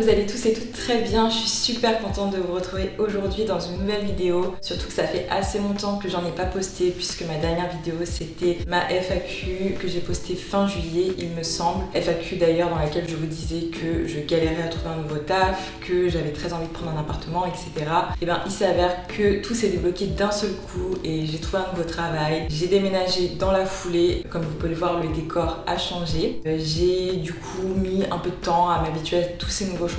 vous allez tous et toutes très bien. Je suis super contente de vous retrouver aujourd'hui dans une nouvelle vidéo. Surtout que ça fait assez longtemps que j'en ai pas posté puisque ma dernière vidéo c'était ma FAQ que j'ai postée fin juillet il me semble. FAQ d'ailleurs dans laquelle je vous disais que je galérais à trouver un nouveau taf, que j'avais très envie de prendre un appartement, etc. Et bien il s'avère que tout s'est débloqué d'un seul coup et j'ai trouvé un nouveau travail. J'ai déménagé dans la foulée. Comme vous pouvez le voir, le décor a changé. J'ai du coup mis un peu de temps à m'habituer à tous ces nouveaux changements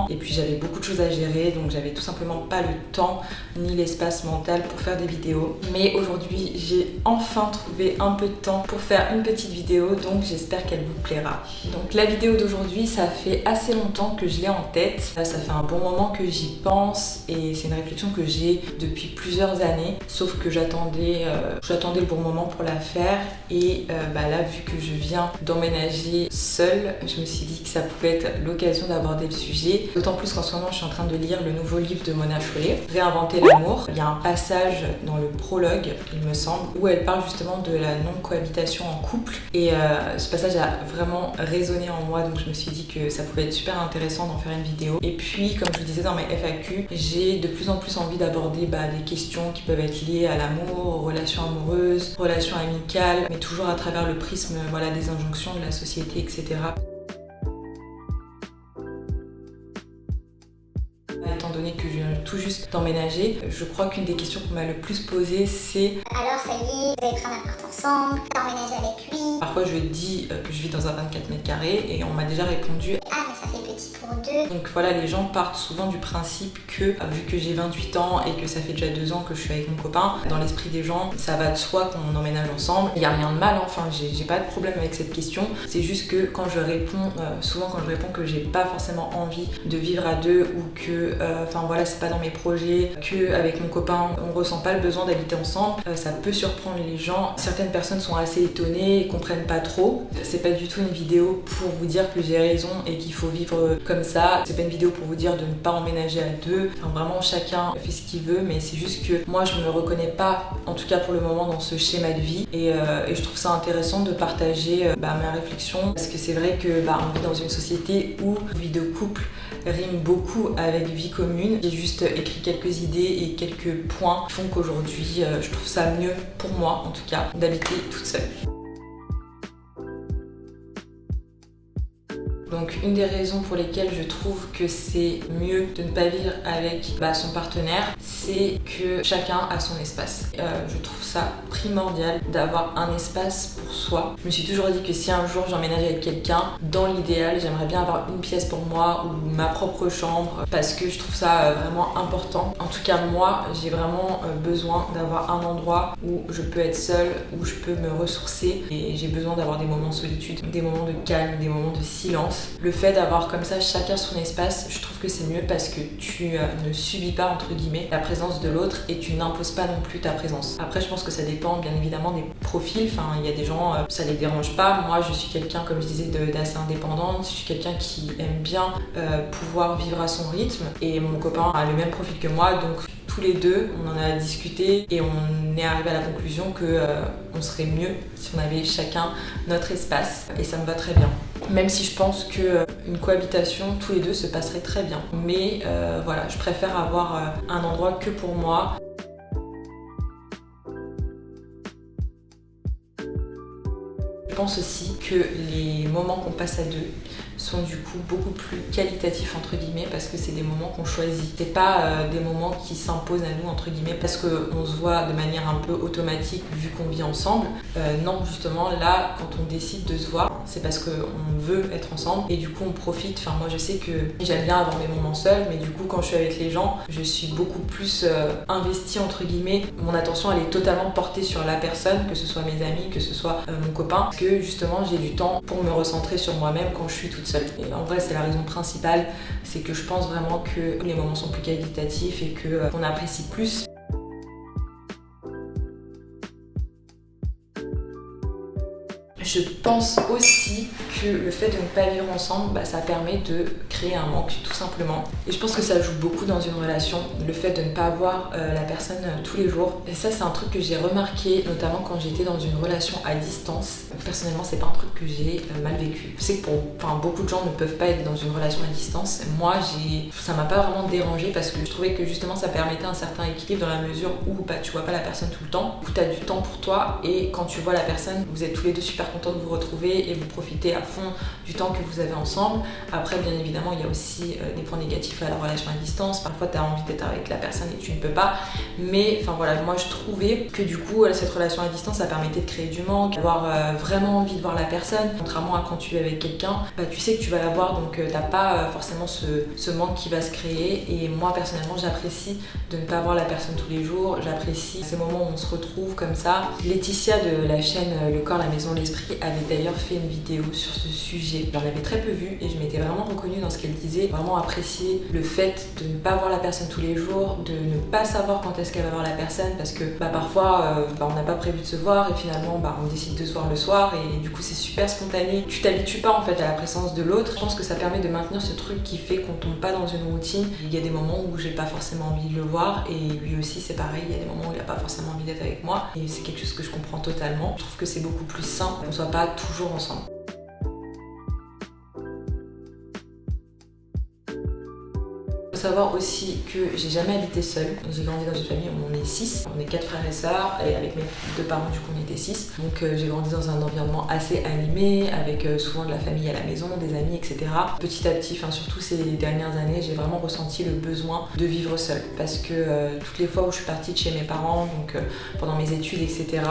et puis j'avais beaucoup de choses à gérer, donc j'avais tout simplement pas le temps ni l'espace mental pour faire des vidéos. Mais aujourd'hui j'ai enfin trouvé un peu de temps pour faire une petite vidéo, donc j'espère qu'elle vous plaira. Donc la vidéo d'aujourd'hui, ça fait assez longtemps que je l'ai en tête, ça fait un bon moment que j'y pense et c'est une réflexion que j'ai depuis plusieurs années, sauf que j'attendais le bon moment pour la faire et là vu que je viens d'emménager seule, je me suis dit que ça pouvait être l'occasion d'aborder le sujet, d'autant plus qu'en ce moment je suis en train de lire le nouveau livre de Mona Chollet, Réinventer l'amour. Il y a un passage dans le prologue, il me semble, où elle parle justement de la non-cohabitation en couple et ce passage a vraiment résonné en moi, donc je me suis dit que ça pouvait être super intéressant d'en faire une vidéo. Et puis comme je vous disais dans mes FAQ, j'ai de plus en plus envie d'aborder des questions qui peuvent être liées à l'amour, aux relations amoureuses, relations amicales, mais toujours à travers le prisme des injonctions de la société, etc. Étant donné que je viens tout juste d'emménager, je crois qu'une des questions qu'on m'a le plus posée, c'est alors ça y est, vous avez pris un appart ensemble, t'as emménagé avec lui. Parfois je dis que je vis dans un 24 mètres carrés et on m'a déjà répondu ah mais ça fait petit pour deux. Donc voilà, les gens partent souvent du principe que vu que j'ai 28 ans et que ça fait déjà 2 ans que je suis avec mon copain, dans l'esprit des gens, ça va de soi qu'on emménage ensemble. Il n'y a rien de mal, enfin j'ai pas de problème avec cette question. C'est juste que quand je réponds, souvent quand je réponds que j'ai pas forcément envie de vivre à deux ou que c'est pas dans mes projets, que avec mon copain on ressent pas le besoin d'habiter ensemble, ça peut surprendre les gens. Certaines personnes sont assez étonnées et comprennent pas trop. C'est pas du tout une vidéo pour vous dire que j'ai raison et qu'il faut vivre comme ça. C'est pas une vidéo pour vous dire de ne pas emménager à deux. Vraiment chacun fait ce qu'il veut, mais c'est juste que moi je me reconnais pas, en tout cas pour le moment, dans ce schéma de vie et je trouve ça intéressant de partager ma réflexion parce que c'est vrai que on vit dans une société où vie de couple rime beaucoup avec vie commune. J'ai juste écrit quelques idées et quelques points qui font qu'aujourd'hui je trouve ça mieux pour moi en tout cas d'habiter toute seule. Donc une des raisons pour lesquelles je trouve que c'est mieux de ne pas vivre avec son partenaire, c'est que chacun a son espace. Je trouve ça primordial d'avoir un espace pour soi. Je me suis toujours dit que si un jour j'emménage avec quelqu'un, dans l'idéal, j'aimerais bien avoir une pièce pour moi ou ma propre chambre parce que je trouve ça vraiment important. En tout cas moi, j'ai vraiment besoin d'avoir un endroit où je peux être seule, où je peux me ressourcer et j'ai besoin d'avoir des moments de solitude, des moments de calme, des moments de silence. Le fait d'avoir comme ça chacun son espace, je trouve que c'est mieux parce que tu ne subis pas entre guillemets la présence de l'autre et tu n'imposes pas non plus ta présence. Après je pense que ça dépend bien évidemment des profils, il y a des gens ça les dérange pas. Moi je suis quelqu'un, comme je disais, d'assez indépendante, je suis quelqu'un qui aime bien pouvoir vivre à son rythme et mon copain a le même profil que moi, donc tous les deux on en a discuté et on est arrivé à la conclusion que on serait mieux si on avait chacun notre espace et ça me va très bien. Même si je pense qu'une cohabitation, tous les deux se passerait très bien. Mais je préfère avoir un endroit que pour moi. Je pense aussi que les moments qu'on passe à deux sont du coup beaucoup plus qualitatifs entre guillemets parce que c'est des moments qu'on choisit. C'est pas des moments qui s'imposent à nous entre guillemets parce qu'on se voit de manière un peu automatique vu qu'on vit ensemble. Non, justement là quand on décide de se voir, c'est parce qu'on veut être ensemble et du coup on profite. Moi je sais que j'aime bien avoir mes moments seuls, mais du coup quand je suis avec les gens, je suis beaucoup plus investie entre guillemets. Mon attention elle est totalement portée sur la personne, que ce soit mes amis, que ce soit mon copain, parce que justement j'ai du temps pour me recentrer sur moi-même quand je suis toute seule. Et en vrai c'est la raison principale, c'est que je pense vraiment que les moments sont plus qualitatifs et qu'on apprécie plus. Je pense aussi que le fait de ne pas vivre ensemble, ça permet de créer un manque tout simplement. Et je pense que ça joue beaucoup dans une relation, le fait de ne pas voir la personne tous les jours. Et ça c'est un truc que j'ai remarqué, notamment quand j'étais dans une relation à distance. Personnellement c'est pas un truc que j'ai mal vécu. Je sais que beaucoup de gens ne peuvent pas être dans une relation à distance. Moi ça m'a pas vraiment dérangé parce que je trouvais que justement ça permettait un certain équilibre dans la mesure où tu vois pas la personne tout le temps, où tu as du temps pour toi et quand tu vois la personne, vous êtes tous les deux super contents de vous retrouver et vous profitez à fond du temps que vous avez ensemble. Après bien évidemment il y a aussi des points négatifs à la relation à distance, parfois tu as envie d'être avec la personne et tu ne peux pas, mais voilà, moi je trouvais que du coup cette relation à distance ça permettait de créer du manque, d'avoir vraiment envie de voir la personne, contrairement à quand tu es avec quelqu'un, tu sais que tu vas la voir donc t'as pas forcément ce manque qui va se créer. Et moi personnellement j'apprécie de ne pas voir la personne tous les jours, j'apprécie ces moments où on se retrouve comme ça. Laetitia de la chaîne Le Corps, la Maison, l'Esprit avait d'ailleurs fait une vidéo sur ce sujet. J'en avais très peu vu et je m'étais vraiment reconnue dans ce qu'elle disait. Vraiment apprécier le fait de ne pas voir la personne tous les jours, de ne pas savoir quand est-ce qu'elle va voir la personne parce que parfois on n'a pas prévu de se voir et finalement on décide de se voir le soir et du coup c'est super spontané. Tu t'habitues pas en fait à la présence de l'autre. Je pense que ça permet de maintenir ce truc qui fait qu'on tombe pas dans une routine. Il y a des moments où j'ai pas forcément envie de le voir et lui aussi c'est pareil, il y a des moments où il a pas forcément envie d'être avec moi et c'est quelque chose que je comprends totalement. Je trouve que c'est beaucoup plus sain qu'on soit pas toujours ensemble. Faut savoir aussi que j'ai jamais habité seule. J'ai grandi dans une famille où on est 6, on est 4 frères et sœurs et avec mes 2 parents du coup on était 6. Donc j'ai grandi dans un environnement assez animé avec souvent de la famille à la maison, des amis, etc. Petit à petit, surtout ces dernières années, j'ai vraiment ressenti le besoin de vivre seule parce que toutes les fois où je suis partie de chez mes parents, donc pendant mes études, etc.,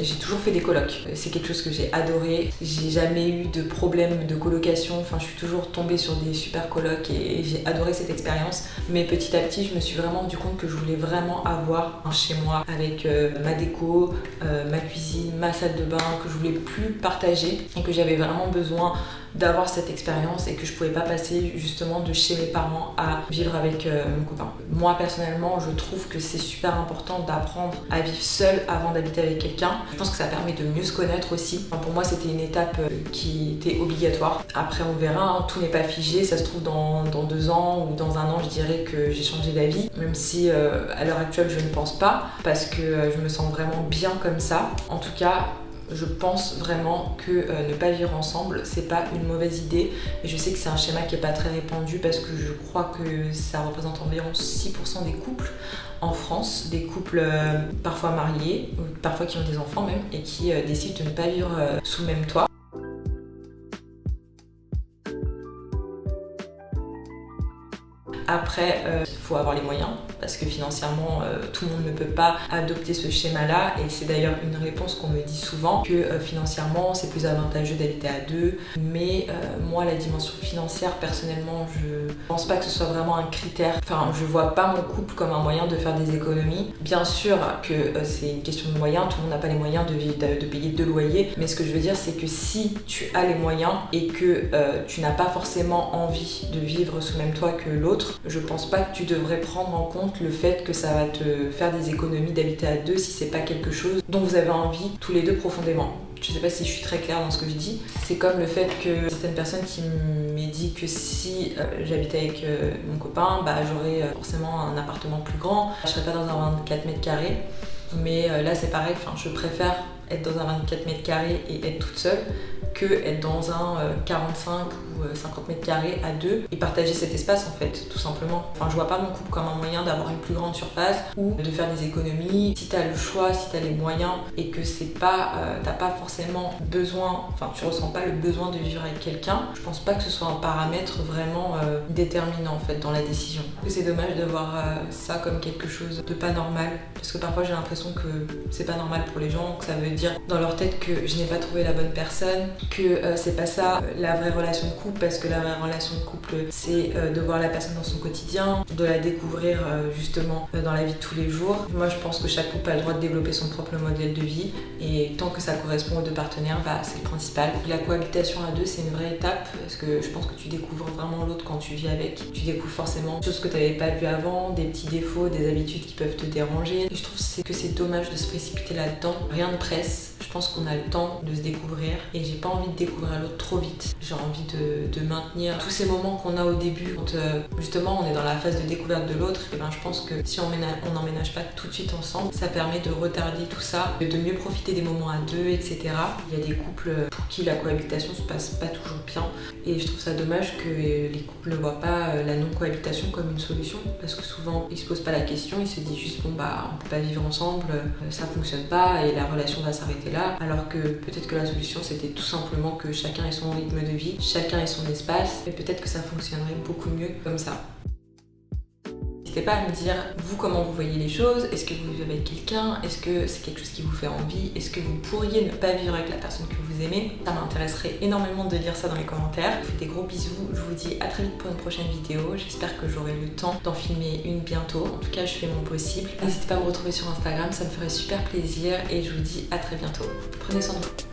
j'ai toujours fait des colocs. C'est quelque chose que j'ai adoré. J'ai jamais eu de problème de colocation. Je suis toujours tombée sur des super colocs et j'ai adoré cette expérience. Mais petit à petit, je me suis vraiment rendu compte que je voulais vraiment avoir un chez moi avec ma déco, ma cuisine, ma salle de bain, que je voulais plus partager et que j'avais vraiment besoin d'avoir cette expérience et que je pouvais pas passer justement de chez mes parents à vivre avec mon copain. Moi personnellement je trouve que c'est super important d'apprendre à vivre seul avant d'habiter avec quelqu'un. Je pense que ça permet de mieux se connaître aussi. Pour moi c'était une étape qui était obligatoire. Après on verra, tout n'est pas figé, ça se trouve dans 2 ans ou dans 1 an je dirais que j'ai changé d'avis, même si à l'heure actuelle je ne pense pas parce que je me sens vraiment bien comme ça. En tout cas je pense vraiment que ne pas vivre ensemble c'est pas une mauvaise idée et je sais que c'est un schéma qui est pas très répandu parce que je crois que ça représente environ 6% des couples en France, des couples parfois mariés, ou parfois qui ont des enfants même et qui décident de ne pas vivre sous le même toit. Après, il faut avoir les moyens parce que financièrement, tout le monde ne peut pas adopter ce schéma-là et c'est d'ailleurs une réponse qu'on me dit souvent que financièrement, c'est plus avantageux d'habiter à 2. Mais moi, la dimension financière, personnellement, je pense pas que ce soit vraiment un critère. Je vois pas mon couple comme un moyen de faire des économies. Bien sûr que c'est une question de moyens, tout le monde n'a pas les moyens de payer 2 loyers. Mais ce que je veux dire, c'est que si tu as les moyens et que tu n'as pas forcément envie de vivre sous le même toit que l'autre, je pense pas que tu devrais prendre en compte le fait que ça va te faire des économies d'habiter à 2 si c'est pas quelque chose dont vous avez envie tous les 2 profondément. Je sais pas si je suis très claire dans ce que je dis. C'est comme le fait que certaines personnes qui m'aient dit que si j'habitais avec mon copain, j'aurais forcément un appartement plus grand. Je serais pas dans un 24 mètres carrés. Mais là c'est pareil, je préfère être dans un 24 mètres carrés et être toute seule que être dans un 45 ou 50 mètres carrés à 2 et partager cet espace en fait, tout simplement. Je vois pas mon couple comme un moyen d'avoir une plus grande surface ou de faire des économies. Si t'as le choix, si t'as les moyens et que c'est pas, t'as pas forcément besoin, tu ressens pas le besoin de vivre avec quelqu'un, je pense pas que ce soit un paramètre vraiment déterminant en fait dans la décision. C'est dommage de voir ça comme quelque chose de pas normal parce que parfois j'ai l'impression que c'est pas normal pour les gens, que ça veut dire dans leur tête que je n'ai pas trouvé la bonne personne, que c'est pas ça la vraie relation de couple parce que la vraie relation de couple c'est de voir la personne dans son quotidien, de la découvrir justement dans la vie de tous les jours. Moi je pense que chaque couple a le droit de développer son propre modèle de vie et tant que ça correspond aux 2 partenaires, c'est le principal. La cohabitation à 2 c'est une vraie étape parce que je pense que tu découvres vraiment l'autre quand tu vis avec. Tu découvres forcément des choses que tu n'avais pas vues avant, des petits défauts, des habitudes qui peuvent te déranger. Et je trouve que c'est dommage de se précipiter là-dedans. Rien ne presse. Je pense qu'on a le temps de se découvrir et j'ai pas envie de découvrir l'autre trop vite. J'ai envie de maintenir tous ces moments qu'on a au début quand justement on est dans la phase de découverte de l'autre. Et ben je pense que si on n'emménage pas tout de suite ensemble, ça permet de retarder tout ça, de mieux profiter des moments à deux, etc. Il y a des couples pour qui la cohabitation se passe pas toujours bien et je trouve ça dommage que les couples ne voient pas la non-cohabitation comme une solution parce que souvent ils se posent pas la question, ils se disent juste bon bah on peut pas vivre ensemble, ça fonctionne pas et la relation va s'arrêter là, alors que peut-être que la solution c'était tout simplement que chacun ait son rythme de vie, chacun ait son espace et peut-être que ça fonctionnerait beaucoup mieux comme ça. N'hésitez pas à me dire, vous, comment vous voyez les choses. Est-ce que vous vivez avec quelqu'un? Est-ce que c'est quelque chose qui vous fait envie? Est-ce que vous pourriez ne pas vivre avec la personne que vous aimez? Ça m'intéresserait énormément de lire ça dans les commentaires. Je vous fais des gros bisous. Je vous dis à très vite pour une prochaine vidéo. J'espère que j'aurai le temps d'en filmer une bientôt. En tout cas, je fais mon possible. N'hésitez pas à me retrouver sur Instagram, ça me ferait super plaisir. Et je vous dis à très bientôt. Prenez soin de vous.